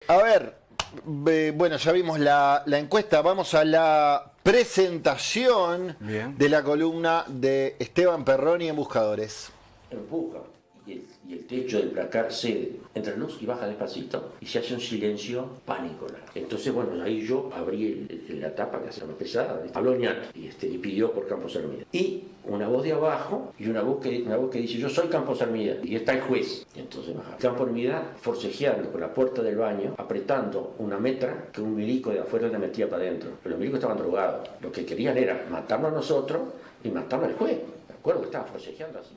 A ver, bueno, ya vimos la encuesta. Vamos a la presentación de la columna de Esteban Perroni en Buscadores. Empuja y el techo del placar cede. Entra luz y baja despacito y se hace un silencio pánico. Entonces, bueno, ahí yo abrí la tapa que hace más pesada. Habló Ñat y pidió por Campos Hermida. Y una voz de abajo y una voz que dice: yo soy Campos Hermida. Y está el juez. Y entonces baja. Campos Hermida forcejeando con la puerta del baño, apretando una metra que un milico de afuera le metía para adentro. Pero los milicos estaban drogados. Lo que querían era matarnos a nosotros y matarnos al juez. ¿De acuerdo? Que estaba forcejeando así.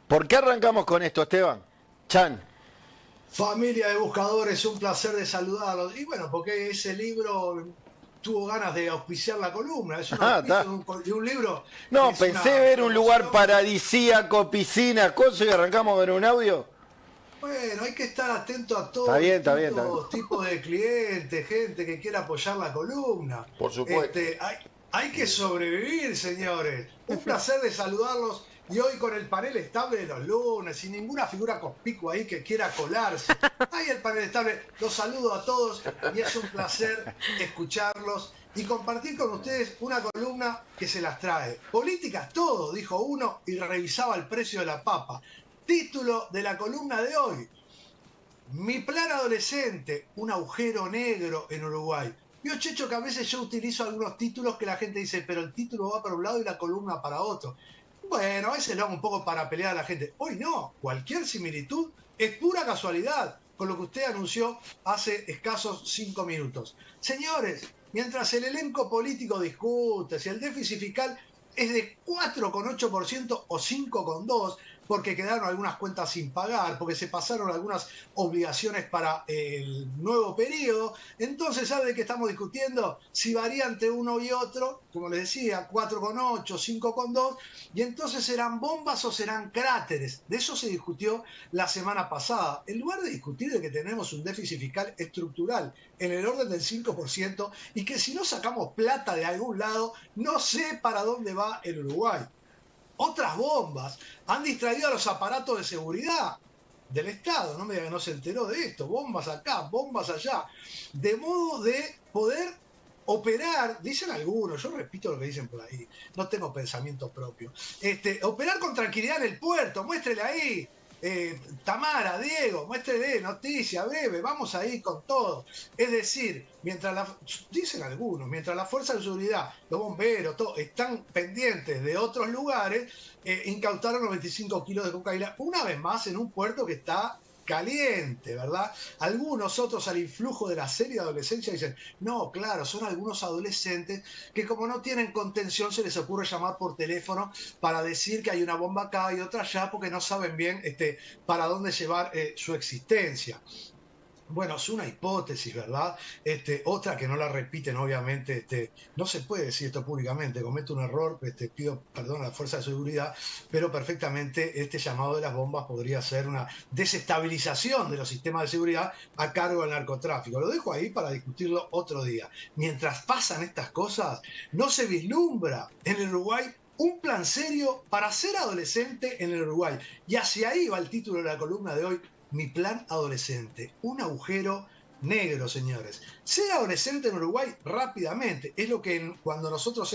¿Por qué arrancamos con esto, Esteban? Chan. Familia de Buscadores, un placer de saludarlos. Y bueno, porque ese libro tuvo ganas de auspiciar la columna. Es un auspicio de un libro. No, pensé ver un lugar paradisíaco, piscina, cosas, y arrancamos a ver un audio. Bueno, hay que estar atento a todo tipo de clientes, gente que quiera apoyar la columna. Por supuesto. Hay que sobrevivir, señores. Un placer de saludarlos. Y hoy con el panel estable de los lunes, sin ninguna figura conspicua ahí que quiera colarse. Ahí el panel estable. Los saludo a todos y es un placer escucharlos y compartir con ustedes una columna que se las trae. Políticas todo, dijo uno y revisaba el precio de la papa. Título de la columna de hoy: Mi plan adolescente, un agujero negro en Uruguay. Vio, Checho, que a veces yo utilizo algunos títulos que la gente dice, pero el título va para un lado y la columna para otro. Bueno, a veces lo hago un poco para pelear a la gente. Hoy no, cualquier similitud es pura casualidad con lo que usted anunció hace escasos 5 minutos. Señores, mientras el elenco político discute si el déficit fiscal es de 4,8% o 5,2%, porque quedaron algunas cuentas sin pagar, porque se pasaron algunas obligaciones para el nuevo periodo. Entonces, ¿sabe de qué estamos discutiendo? Si varía entre uno y otro, como les decía, 4,8, 5,2, y entonces serán bombas o serán cráteres. De eso se discutió la semana pasada. En lugar de discutir de que tenemos un déficit fiscal estructural en el orden del 5% y que si no sacamos plata de algún lado, no sé para dónde va el Uruguay. Otras bombas han distraído a los aparatos de seguridad del Estado. No me digan que no se enteró de esto. Bombas acá, bombas allá. De modo de poder operar, dicen algunos, yo repito lo que dicen por ahí, no tengo pensamiento propio. Operar con tranquilidad en el puerto, muéstrele ahí. Tamara, Diego, muéstrele noticia breve, vamos ahí con todo. Es decir, dicen algunos, mientras la fuerza de seguridad, los bomberos, todo, están pendientes de otros lugares, incautaron los 25 kilos de cocaína, una vez más en un puerto que está caliente, ¿verdad? Algunos otros al influjo de la serie de adolescencia dicen, no, claro, son algunos adolescentes que como no tienen contención se les ocurre llamar por teléfono para decir que hay una bomba acá y otra allá porque no saben bien para dónde llevar su existencia. Bueno, es una hipótesis, ¿verdad? Otra que no la repiten, obviamente, no se puede decir esto públicamente, cometo un error, pido perdón a la fuerza de seguridad, pero perfectamente este llamado de las bombas podría ser una desestabilización de los sistemas de seguridad a cargo del narcotráfico. Lo dejo ahí para discutirlo otro día. Mientras pasan estas cosas, no se vislumbra en el Uruguay un plan serio para ser adolescente en el Uruguay. Y hacia ahí va el título de la columna de hoy: Mi plan adolescente, un agujero negro, señores. Ser adolescente en Uruguay rápidamente es lo que cuando nosotros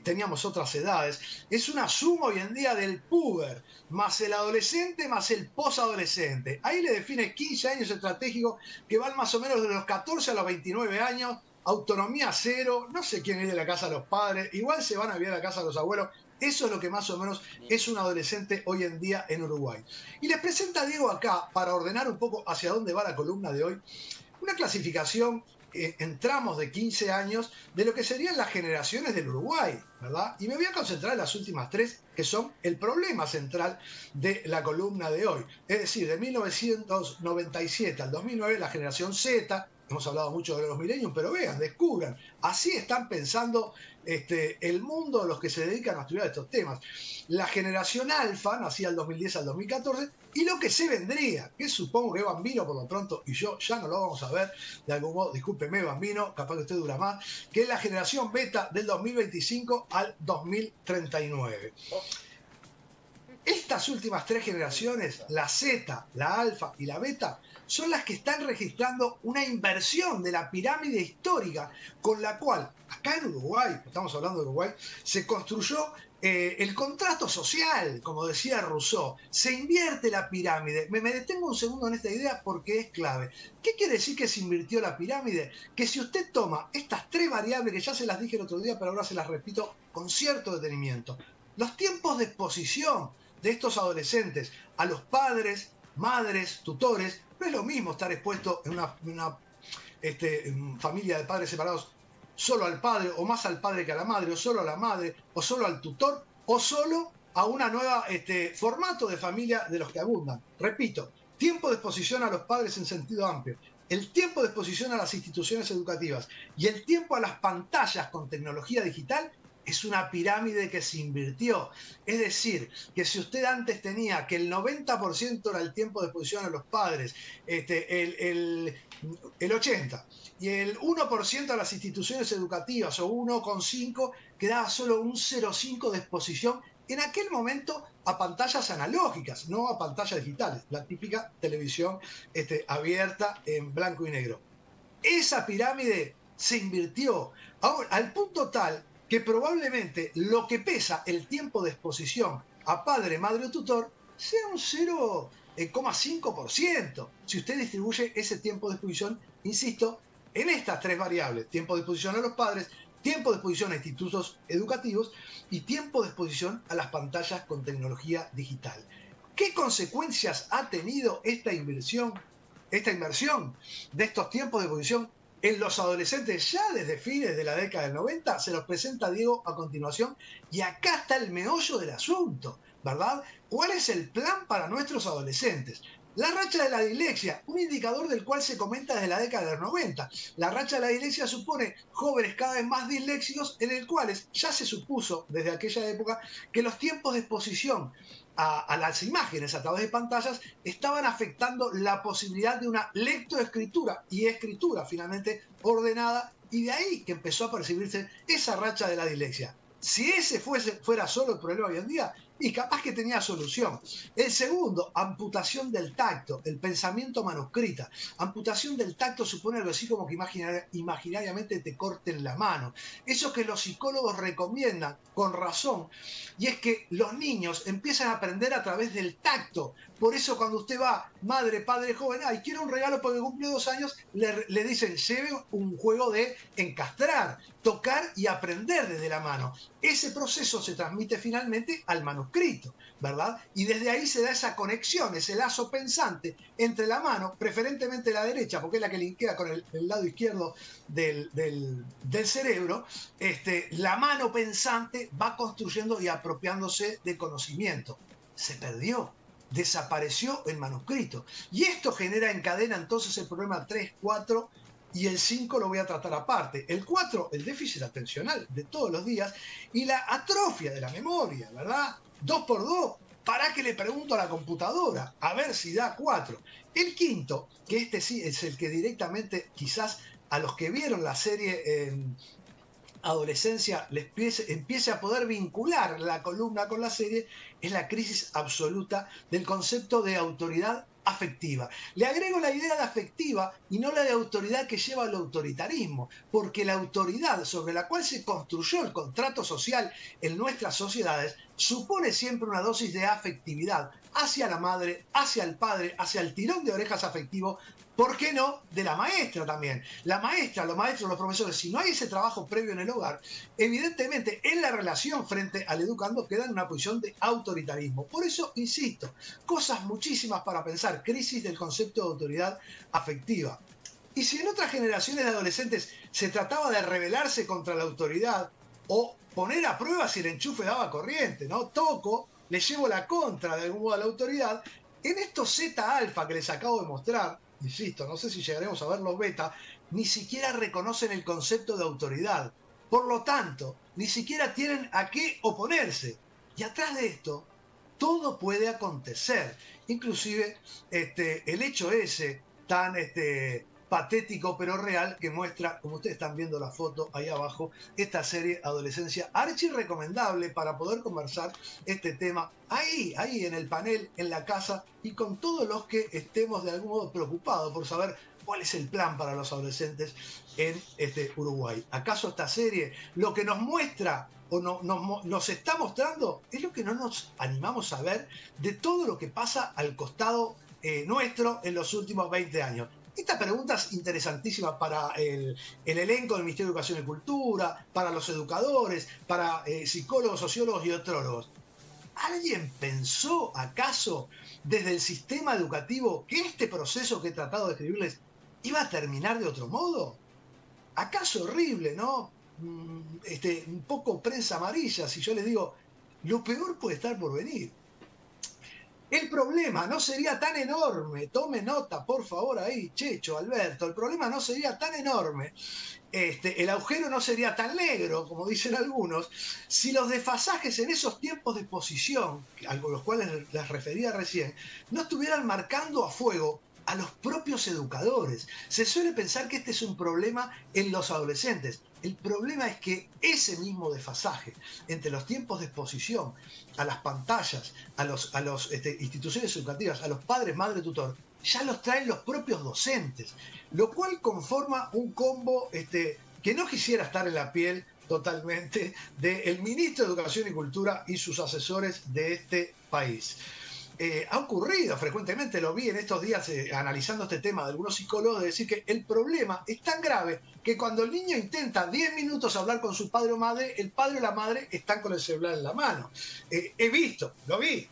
teníamos otras edades, es una suma hoy en día del puber, más el adolescente, más el posadolescente. Ahí le define 15 años estratégicos que van más o menos de los 14 a los 29 años, autonomía cero, no sé quién es de la casa de los padres, igual se van a vivir a la casa de los abuelos. Eso es lo que más o menos es un adolescente hoy en día en Uruguay. Y les presenta a Diego acá, para ordenar un poco hacia dónde va la columna de hoy, una clasificación en tramos de 15 años de lo que serían las generaciones del Uruguay, ¿verdad? Y me voy a concentrar en las últimas 3, que son el problema central de la columna de hoy. Es decir, de 1997 al 2009, la generación Z. Hemos hablado mucho de los millennials, pero vean, descubran, así están pensando el mundo, los que se dedican a estudiar estos temas. La generación alfa, nacida del 2010 al 2014, y lo que se vendría, que supongo que Bambino por lo pronto, y yo ya no lo vamos a ver, de algún modo, discúlpeme Bambino, capaz que usted dura más, que es la generación beta del 2025 al 2039. Estas últimas 3 generaciones, la Z, la alfa y la beta, son las que están registrando una inversión de la pirámide histórica con la cual, acá en Uruguay, estamos hablando de Uruguay, se construyó el contrato social, como decía Rousseau. Se invierte la pirámide. Me detengo un segundo en esta idea porque es clave. ¿Qué quiere decir que se invirtió la pirámide? Que si usted toma estas 3 variables, que ya se las dije el otro día, pero ahora se las repito con cierto detenimiento, los tiempos de exposición de estos adolescentes a los padres, madres, tutores, no es lo mismo estar expuesto en una familia de padres separados solo al padre, o más al padre que a la madre, o solo a la madre, o solo al tutor, o solo a una nueva formato de familia de los que abundan. Repito, tiempo de exposición a los padres en sentido amplio, el tiempo de exposición a las instituciones educativas y el tiempo a las pantallas con tecnología digital es una pirámide que se invirtió. Es decir, que si usted antes tenía que el 90% era el tiempo de exposición a los padres, el 80%, y el 1% a las instituciones educativas, o 1,5%, quedaba solo un 0,5% de exposición en aquel momento a pantallas analógicas, no a pantallas digitales, la típica televisión abierta en blanco y negro. Esa pirámide se invirtió al punto tal que probablemente lo que pesa el tiempo de exposición a padre, madre o tutor sea un 0,5% si usted distribuye ese tiempo de exposición, insisto, en estas 3 variables: tiempo de exposición a los padres, tiempo de exposición a institutos educativos y tiempo de exposición a las pantallas con tecnología digital. ¿Qué consecuencias ha tenido esta inversión de estos tiempos de exposición en los adolescentes ya desde fines de la década del 90? Se los presenta Diego a continuación, y acá está el meollo del asunto, ¿verdad? ¿Cuál es el plan para nuestros adolescentes? La racha de la dislexia, un indicador del cual se comenta desde la década del 90. La racha de la dislexia supone jóvenes cada vez más disléxicos, en el cuales ya se supuso desde aquella época que los tiempos de exposición a las imágenes a través de pantallas estaban afectando la posibilidad de una lectoescritura y escritura finalmente ordenada, y de ahí que empezó a percibirse esa racha de la dislexia. Si ese fuera solo el problema hoy en día, y capaz que tenía solución. El segundo, amputación del tacto, el pensamiento manuscrita. Amputación del tacto supone algo así como que imaginariamente te corten la mano. Eso que los psicólogos recomiendan con razón, y es que los niños empiezan a aprender a través del tacto. Por eso cuando usted va, madre, padre, joven, ay, quiero un regalo porque cumple 2 años, le dicen, lleve un juego de encastrar, tocar y aprender desde la mano. Ese proceso se transmite finalmente al manuscrito, ¿verdad? Y desde ahí se da esa conexión, ese lazo pensante entre la mano, preferentemente la derecha, porque es la que linkea con el lado izquierdo del cerebro. La mano pensante va construyendo y apropiándose de conocimiento. Se perdió, desapareció el manuscrito. Y esto genera en cadena entonces el problema 3, 4 y el 5 lo voy a tratar aparte. El 4, el déficit atencional de todos los días y la atrofia de la memoria, ¿verdad? 2 por 2, ¿para qué le pregunto a la computadora? A ver si da 4. El quinto, que este sí es el que directamente quizás a los que vieron la serie Adolescencia les empiece a poder vincular la columna con la serie, es la crisis absoluta del concepto de autoridad afectiva. Le agrego la idea de afectiva y no la de autoridad que lleva al autoritarismo, porque la autoridad sobre la cual se construyó el contrato social en nuestras sociedades supone siempre una dosis de afectividad hacia la madre, hacia el padre, hacia el tirón de orejas afectivo. ¿Por qué no? De la maestra también. La maestra, los maestros, los profesores, si no hay ese trabajo previo en el hogar, evidentemente en la relación frente al educando queda en una posición de autoritarismo. Por eso, insisto, cosas muchísimas para pensar, crisis del concepto de autoridad afectiva. Y si en otras generaciones de adolescentes se trataba de rebelarse contra la autoridad o poner a prueba si el enchufe daba corriente, ¿no? Toco, le llevo la contra de algún modo a la autoridad, en estos Z alfa que les acabo de mostrar, insisto, no sé si llegaremos a ver los beta, ni siquiera reconocen el concepto de autoridad. Por lo tanto, ni siquiera tienen a qué oponerse. Y atrás de esto, todo puede acontecer. Inclusive, el hecho ese tan patético pero real que muestra, como ustedes están viendo la foto ahí abajo, esta serie Adolescencia, archi recomendable para poder conversar este tema ahí en el panel, en la casa y con todos los que estemos de algún modo preocupados por saber cuál es el plan para los adolescentes en Uruguay. ¿Acaso esta serie lo que nos muestra o nos está mostrando es lo que no nos animamos a ver de todo lo que pasa al costado nuestro en los últimos 20 años? Esta pregunta es interesantísima para el elenco del Ministerio de Educación y Cultura, para los educadores, para psicólogos, sociólogos y otrólogos. ¿Alguien pensó acaso desde el sistema educativo que este proceso que he tratado de escribirles iba a terminar de otro modo? ¿Acaso horrible, no? Un poco prensa amarilla, si yo les digo, lo peor puede estar por venir. El problema no sería tan enorme, tome nota por favor ahí, Checho, Alberto, el problema no sería tan enorme, el agujero no sería tan negro, como dicen algunos, si los desfasajes en esos tiempos de exposición, a los cuales les refería recién, no estuvieran marcando a fuego a los propios educadores. Se suele pensar que este es un problema en los adolescentes. El problema es que ese mismo desfasaje entre los tiempos de exposición a las pantallas, a las instituciones educativas, a los padres, madre, tutor, ya los traen los propios docentes, lo cual conforma un combo que no quisiera estar en la piel totalmente del ministro de Educación y Cultura y sus asesores de este país. Ha ocurrido frecuentemente, lo vi en estos días analizando este tema de algunos psicólogos, de decir que el problema es tan grave que cuando el niño intenta 10 minutos hablar con su padre o madre, el padre o la madre están con el celular en la mano. He visto, lo vi,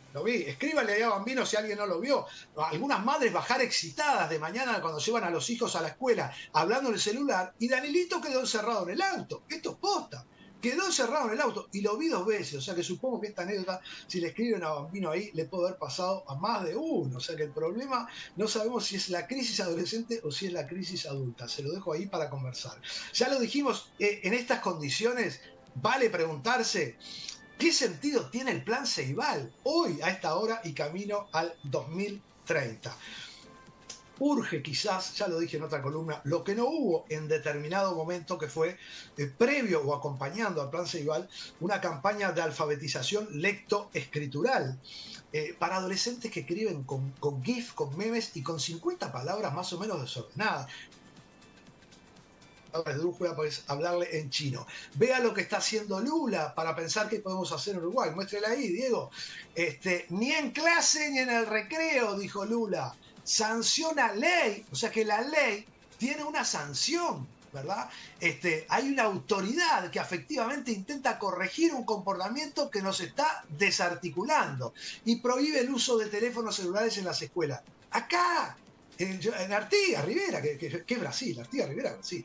escríbanle ahí a Bambino si alguien no lo vio, algunas madres bajar excitadas de mañana cuando llevan a los hijos a la escuela hablando en el celular y Danilito quedó encerrado en el auto. Esto es posta. Quedó encerrado en el auto y lo vi 2 veces, o sea que supongo que esta anécdota, si le escriben a Bambino ahí, le puede haber pasado a más de uno, o sea que el problema no sabemos si es la crisis adolescente o si es la crisis adulta, se lo dejo ahí para conversar. Ya lo dijimos, en estas condiciones vale preguntarse ¿qué sentido tiene el plan Ceibal hoy a esta hora y camino al 2030? Urge quizás, ya lo dije en otra columna, lo que no hubo en determinado momento que fue previo o acompañando al plan Ceibal, una campaña de alfabetización lectoescritural para adolescentes que escriben con GIF, con memes y con 50 palabras más o menos desordenadas. Pues hablarle en chino. Vea lo que está haciendo Lula para pensar qué podemos hacer en Uruguay. Muéstrele ahí, Diego. Ni en clase ni en el recreo, dijo Lula. Sanciona ley, o sea que la ley tiene una sanción, ¿verdad? Hay una autoridad que efectivamente intenta corregir un comportamiento que nos está desarticulando y prohíbe el uso de teléfonos celulares en las escuelas. Acá, en Artigas, Rivera, que es Brasil, Artigas, Rivera, Brasil.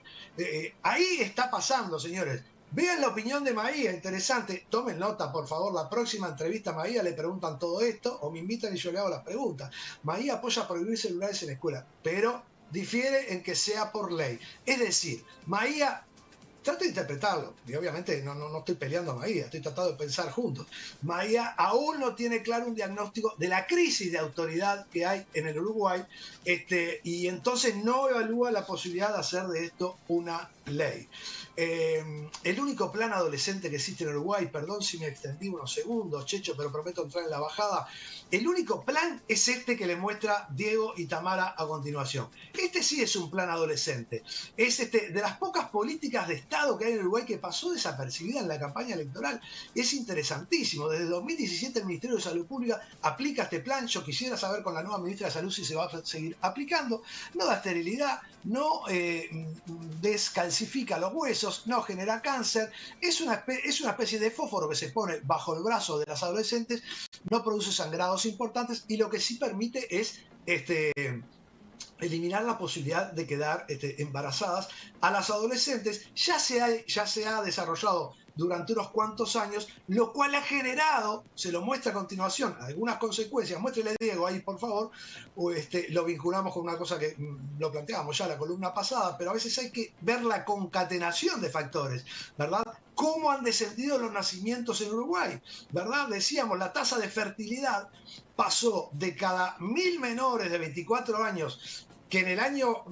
Ahí está pasando, señores. Vean la opinión de Maía, interesante. Tomen nota, por favor. La próxima entrevista a Maía le preguntan todo esto o me invitan y yo le hago las preguntas. Maía apoya prohibir celulares en la escuela, pero difiere en que sea por ley. Es decir, Maía, trato de interpretarlo, y obviamente no estoy peleando a Maía, estoy tratando de pensar juntos. Maía aún no tiene claro un diagnóstico de la crisis de autoridad que hay en el Uruguay, y entonces no evalúa la posibilidad de hacer de esto una ley. El único plan adolescente que existe en Uruguay, perdón si me extendí unos segundos, Checho, pero prometo entrar en la bajada. El único plan es este que les muestra Diego y Tamara a continuación. Este sí es un plan adolescente. Es de las pocas políticas de Estado que hay en Uruguay que pasó desapercibida en la campaña electoral. Es interesantísimo. Desde 2017 el Ministerio de Salud Pública aplica este plan. Yo quisiera saber con la nueva ministra de Salud si se va a seguir aplicando. No da esterilidad, no descalcifica los huesos, no genera cáncer. Es una especie de fósforo que se pone bajo el brazo de las adolescentes, no produce sangrados importantes y lo que sí permite es eliminar la posibilidad de quedar embarazadas a las adolescentes. Ya se ha desarrollado durante unos cuantos años, lo cual ha generado, se lo muestra a continuación, algunas consecuencias. Muéstrele, Diego, ahí por favor, o lo vinculamos con una cosa que lo planteábamos ya en la columna pasada, pero a veces hay que ver la concatenación de factores, ¿verdad? ¿Cómo han descendido los nacimientos en Uruguay? ¿Verdad? Decíamos, la tasa de fertilidad pasó de cada 1000 menores de 24 años que en el año,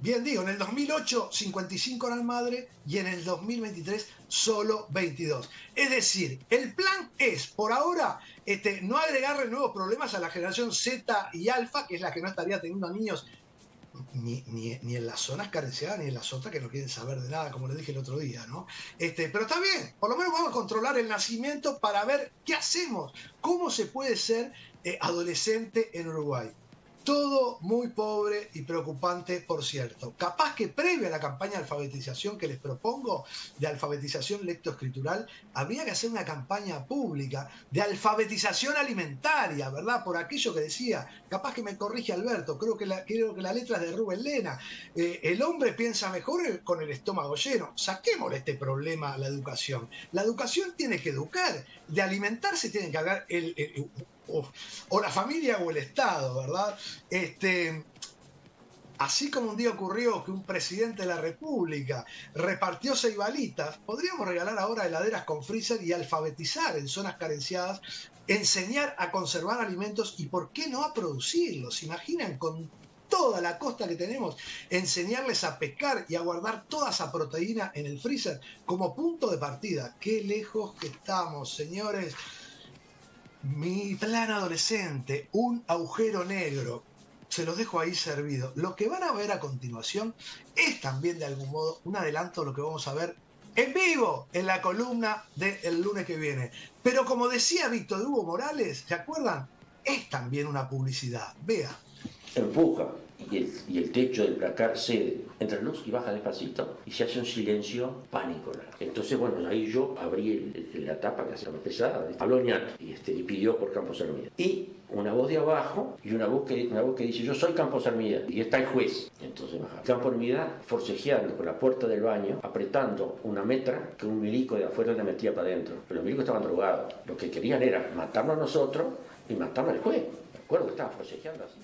bien digo, en el 2008 55 eran madre y en el 2023 solo 22. Es decir, el plan es, por ahora, no agregarle nuevos problemas a la generación Z y Alfa, que es la que no estaría teniendo niños ni en las zonas carenciadas ni en las otras que no quieren saber de nada, como les dije el otro día, ¿no? Pero está bien, por lo menos vamos a controlar el nacimiento para ver qué hacemos, cómo se puede ser adolescente en Uruguay. Todo muy pobre y preocupante, por cierto. Capaz que previo a la campaña de alfabetización que les propongo, de alfabetización lectoescritural, habría que hacer una campaña pública de alfabetización alimentaria, ¿verdad? Por aquello que decía, capaz que me corrige Alberto, creo que la letra es de Rubén Lena. El hombre piensa mejor con el estómago lleno. Saquémosle este problema a la educación. La educación tiene que educar, de alimentarse tiene que hablar o la familia o el Estado, ¿verdad? Así como un día ocurrió que un presidente de la República repartió ceibalitas, podríamos regalar ahora heladeras con freezer y alfabetizar en zonas carenciadas, enseñar a conservar alimentos y por qué no a producirlos. ¿Se imaginan con toda la costa que tenemos, enseñarles a pescar y a guardar toda esa proteína en el freezer como punto de partida? Qué lejos que estamos, señores. Mi plan adolescente, un agujero negro. Se los dejo ahí servido. Lo que van a ver a continuación es también de algún modo un adelanto de lo que vamos a ver en vivo en la columna del lunes que viene. Pero como decía Víctor Hugo Morales, ¿se acuerdan? Es también una publicidad. Vea. Empuja y el techo del placar cede. Entra luz y baja despacito y se hace un silencio pánico. Entonces, bueno, ahí yo abrí la tapa que hacía más pesada, habló Ñat y pidió por Campos Armida. Y una voz de abajo y una voz que dice, yo soy Campos Armida, y está el juez. Entonces baja. Campos Armida forcejeando con la puerta del baño, apretando una metra que un milico de afuera le metía para adentro. Pero los milicos estaban drogados. Lo que querían era matarnos a nosotros y matarnos al juez. ¿De acuerdo? Estaban forcejeando así.